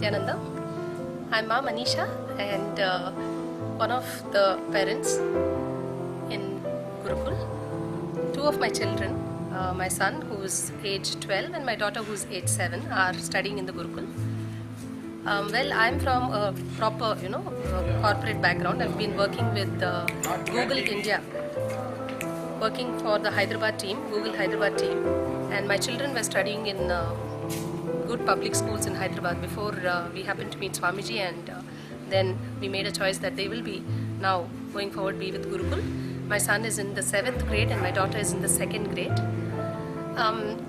Nityananda. I'm Ma Manisha and one of the parents in Gurukul. Two of my children, my son who is age 12 and my daughter who is age 7 are studying in the Gurukul. Well, I'm from a proper, corporate background. I've been working with Google India, working for the Hyderabad team, Google Hyderabad team, and my children were studying in good public schools in Hyderabad before we happened to meet Swamiji, and then we made a choice that they will be now going forward be with Gurukul. My son is in the 7th grade and my daughter is in the 2nd grade.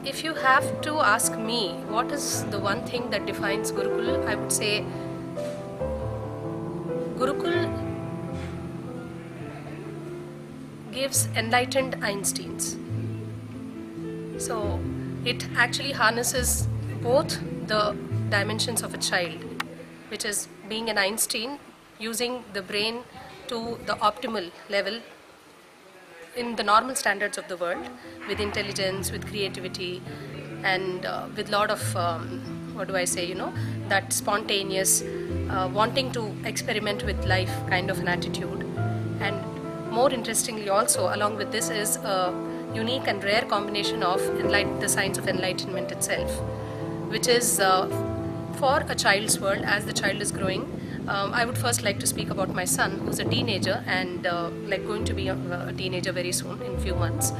If you have to ask me what is the one thing that defines Gurukul, I would say Gurukul gives enlightened Einsteins. So it actually harnesses both the dimensions of a child, which is being an Einstein, using the brain to the optimal level in the normal standards of the world, with intelligence, with creativity, and with a lot of, that spontaneous, wanting to experiment with life kind of an attitude. And more interestingly also, along with this is a unique and rare combination of the science of enlightenment itself, which is for a child's world as the child is growing. I would first like to speak about my son, who's a teenager and going to be a teenager very soon, in a few months.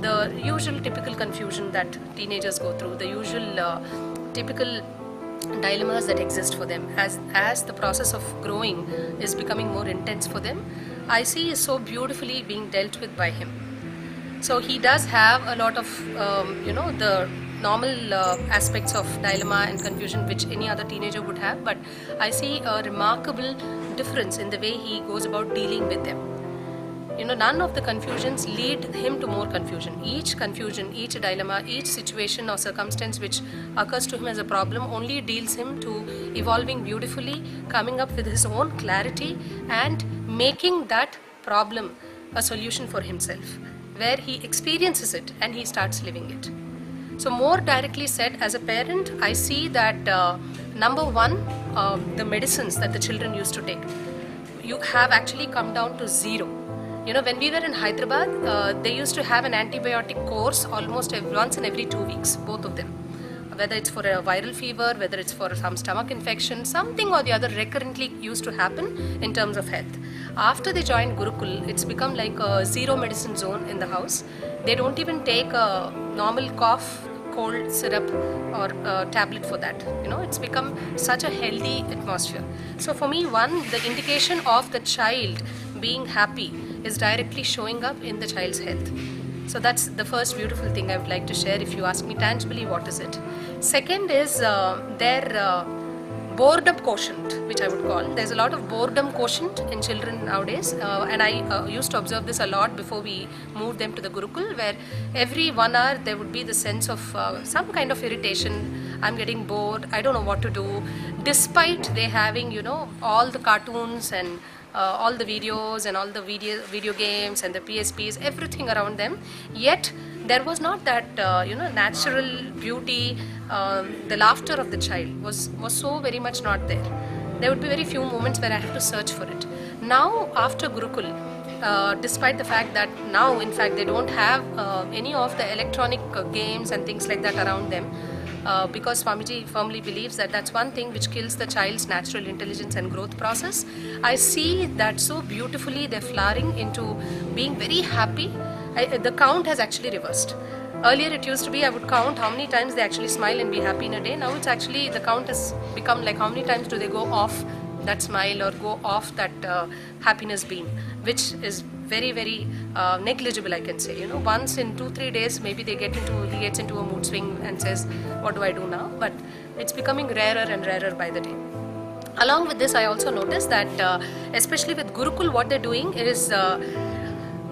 The usual typical confusion that teenagers go through, the usual typical dilemmas that exist for them as the process of growing is becoming more intense for them, I see is so beautifully being dealt with by him. So he does have a lot of, the normal aspects of dilemma and confusion which any other teenager would have, but I see a remarkable difference in the way he goes about dealing with them. None of the confusions lead him to more confusion. Each confusion, each dilemma, each situation or circumstance which occurs to him as a problem only deals him to evolving beautifully, coming up with his own clarity and making that problem a solution for himself, where he experiences it and he starts living it. So more directly said, as a parent, I see that number one, the medicines that the children used to take, you have actually come down to zero. When we were in Hyderabad, they used to have an antibiotic course almost once in every 2 weeks, both of them. Whether it's for a viral fever, whether it's for some stomach infection, something or the other recurrently used to happen in terms of health. After they joined Gurukul, it's become like a zero medicine zone in the house. They don't even take a normal cough, cold syrup or tablet for that. It's become such a healthy atmosphere. So for me, the indication of the child being happy is directly showing up in the child's health. So that's the first beautiful thing I would like to share. If you ask me tangibly, what is it? Second is their boredom quotient, which I would call. There's a lot of boredom quotient in children nowadays, and I used to observe this a lot before we moved them to the Gurukul, where every 1 hour there would be the sense of some kind of irritation. I'm getting bored, I don't know what to do, despite they having, all the cartoons and all the videos and all the video games and the PSPs, everything around them. Yet there was not that natural beauty, the laughter of the child was so very much not there. There would be very few moments where I have to search for it. Now after Gurukul, despite the fact that now in fact they don't have any of the electronic games and things like that around them, because Swamiji firmly believes that that's one thing which kills the child's natural intelligence and growth process. I see that so beautifully they're flowering into being very happy. The count has actually reversed. Earlier it used to be I would count how many times they actually smile and be happy in a day. Now it's actually the count has become like how many times do they go off that smile or go off that happiness beam, which is very, very negligible, I can say. Once in 2-3 days, maybe he gets into a mood swing and says, what do I do now? But it's becoming rarer and rarer by the day. Along with this, I also noticed that especially with Gurukul, what they're doing is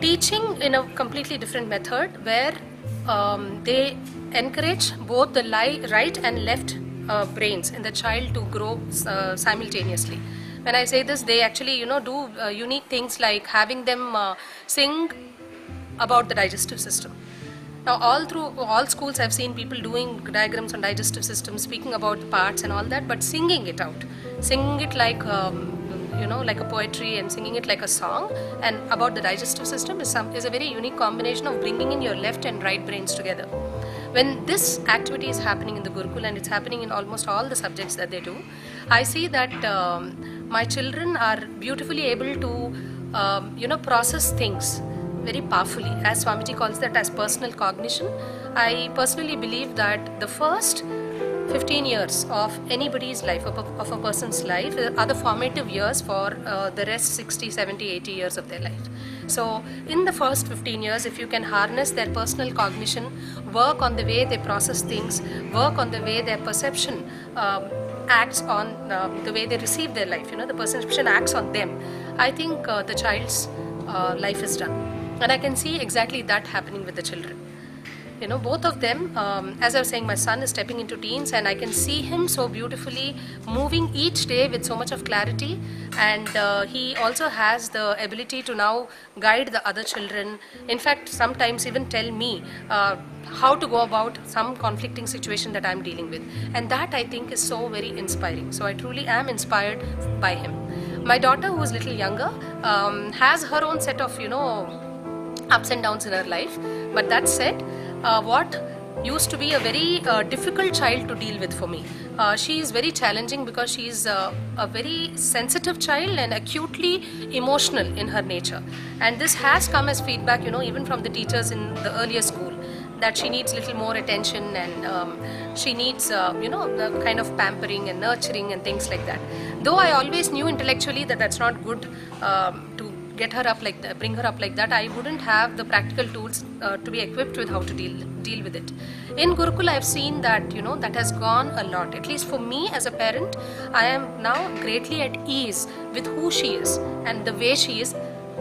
teaching in a completely different method, where they encourage both the right and left brains in the child to grow simultaneously. When I say this, they actually do unique things like having them sing about the digestive system. Now, all through all schools, I've seen people doing diagrams on digestive system, speaking about the parts and all that, but singing it out, singing it like like a poetry and singing it like a song, and about the digestive system is a very unique combination of bringing in your left and right brains together. When this activity is happening in the Gurukul, and it's happening in almost all the subjects that they do, I see that my children are beautifully able to process things very powerfully, as Swamiji calls that as personal cognition. I personally believe that the first 15 years of anybody's life, of a person's life, are the formative years for the rest 60, 70, 80 years of their life. So in the first 15 years, if you can harness their personal cognition, work on the way they process things, work on the way their perception acts on the way they receive their life, the perception acts on them, I think the child's life is done. And I can see exactly that happening with the children. Both of them, as I was saying, my son is stepping into teens, and I can see him so beautifully moving each day with so much of clarity, and he also has the ability to now guide the other children. In fact, sometimes even tell me how to go about some conflicting situation that I'm dealing with, and that I think is so very inspiring. So I truly am inspired by him. My daughter, who is a little younger, has her own set of ups and downs in her life, but that said, what used to be a very difficult child to deal with for me, she is very challenging because she is a very sensitive child and acutely emotional in her nature, and this has come as feedback even from the teachers in the earlier school, that she needs little more attention, and she needs the kind of pampering and nurturing and things like that. Though I always knew intellectually that that's not good to get her up like that, bring her up like that, I wouldn't have the practical tools to be equipped with how to deal with it. In Gurukul, I've seen that that has gone a lot. At least for me as a parent, I am now greatly at ease with who she is and the way she is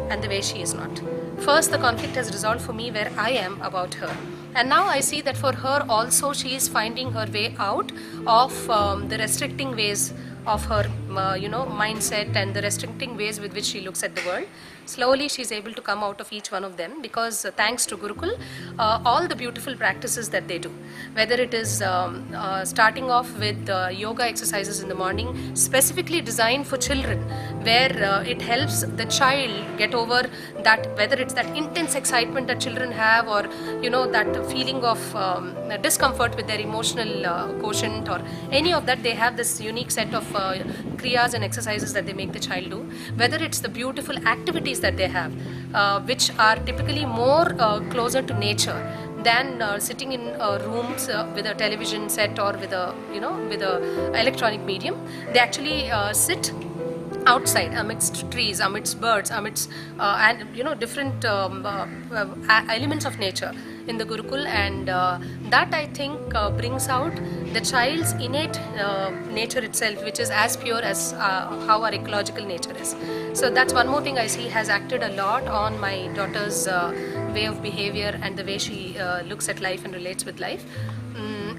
and the way she is not. First, the conflict has resolved for me where I am about her, and now I see that for her also, she is finding her way out of the restricting ways of her mindset and the restricting ways with which she looks at the world. Slowly she's able to come out of each one of them, because thanks to Gurukul, all the beautiful practices that they do, whether it is starting off with yoga exercises in the morning specifically designed for children, where it helps the child get over that, whether it's that intense excitement that children have, or that feeling of discomfort with their emotional quotient, or any of that. They have this unique set of kriyas and exercises that they make the child do, whether it's the beautiful activities that they have, which are typically more closer to nature than sitting in rooms with a television set or with a electronic medium. They actually sit outside amidst trees, amidst birds, amidst and different elements of nature in the Gurukul, and that I think brings out the child's innate nature itself, which is as pure as how our ecological nature is. So that's one more thing I see has acted a lot on my daughter's way of behavior and the way she looks at life and relates with life.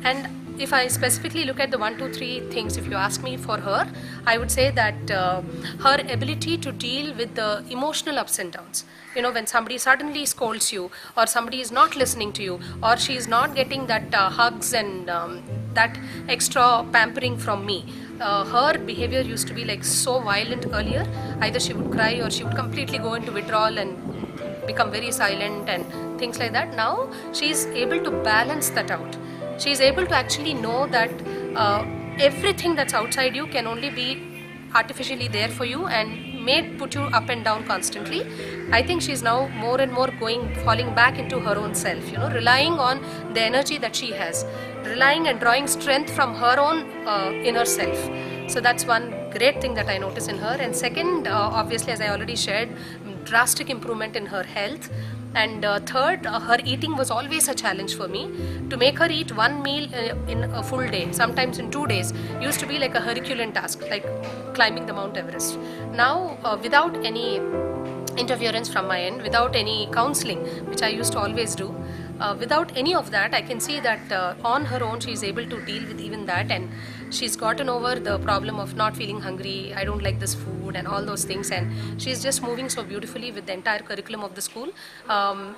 And if I specifically look at the 1, 2, 3 things, if you ask me for her, I would say that her ability to deal with the emotional ups and downs. When somebody suddenly scolds you, or somebody is not listening to you, or she is not getting that hugs and that extra pampering from me. Her behavior used to be like so violent earlier. Either she would cry or she would completely go into withdrawal and become very silent and things like that. Now she is able to balance that out. She is able to actually know that everything that's outside you can only be artificially there for you and may put you up and down constantly. I think she's now more and more falling back into her own self, relying on the energy that she has, relying and drawing strength from her own inner self. So that's one great thing that I notice in her. And second, obviously, as I already shared, drastic improvement in her health. And third, her eating was always a challenge for me. To make her eat one meal in a full day, sometimes in 2 days, used to be like a Herculean task, like climbing the Mount Everest. Now, without any interference from my end, without any counseling, which I used to always do, without any of that, I can see that on her own she is able to deal with even that, and she's gotten over the problem of not feeling hungry, I don't like this food and all those things, and she's just moving so beautifully with the entire curriculum of the school.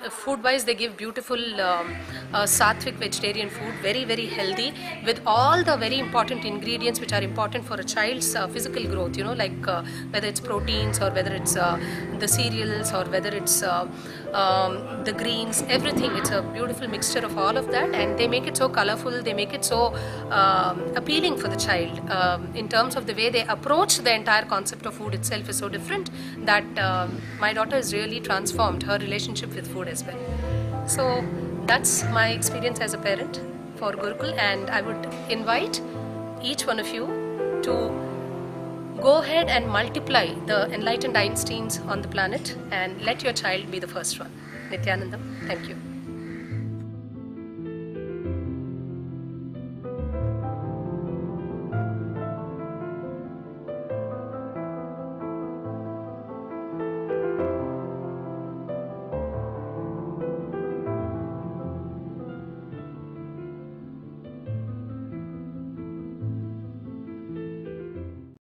Food wise, they give beautiful sattvic vegetarian food, very healthy, with all the very important ingredients which are important for a child's physical growth, like whether it's proteins or whether it's the cereals or whether it's the greens, everything. It's a beautiful mixture of all of that, and they make it so colorful, they make it so appealing for the child. In terms of the way they approach the entire concept of food itself is so different that my daughter has really transformed her relationship with food as well. So that's my experience as a parent for Gurukul, and I would invite each one of you to go ahead and multiply the enlightened Einsteins on the planet and let your child be the first one. Nityanandam, thank you.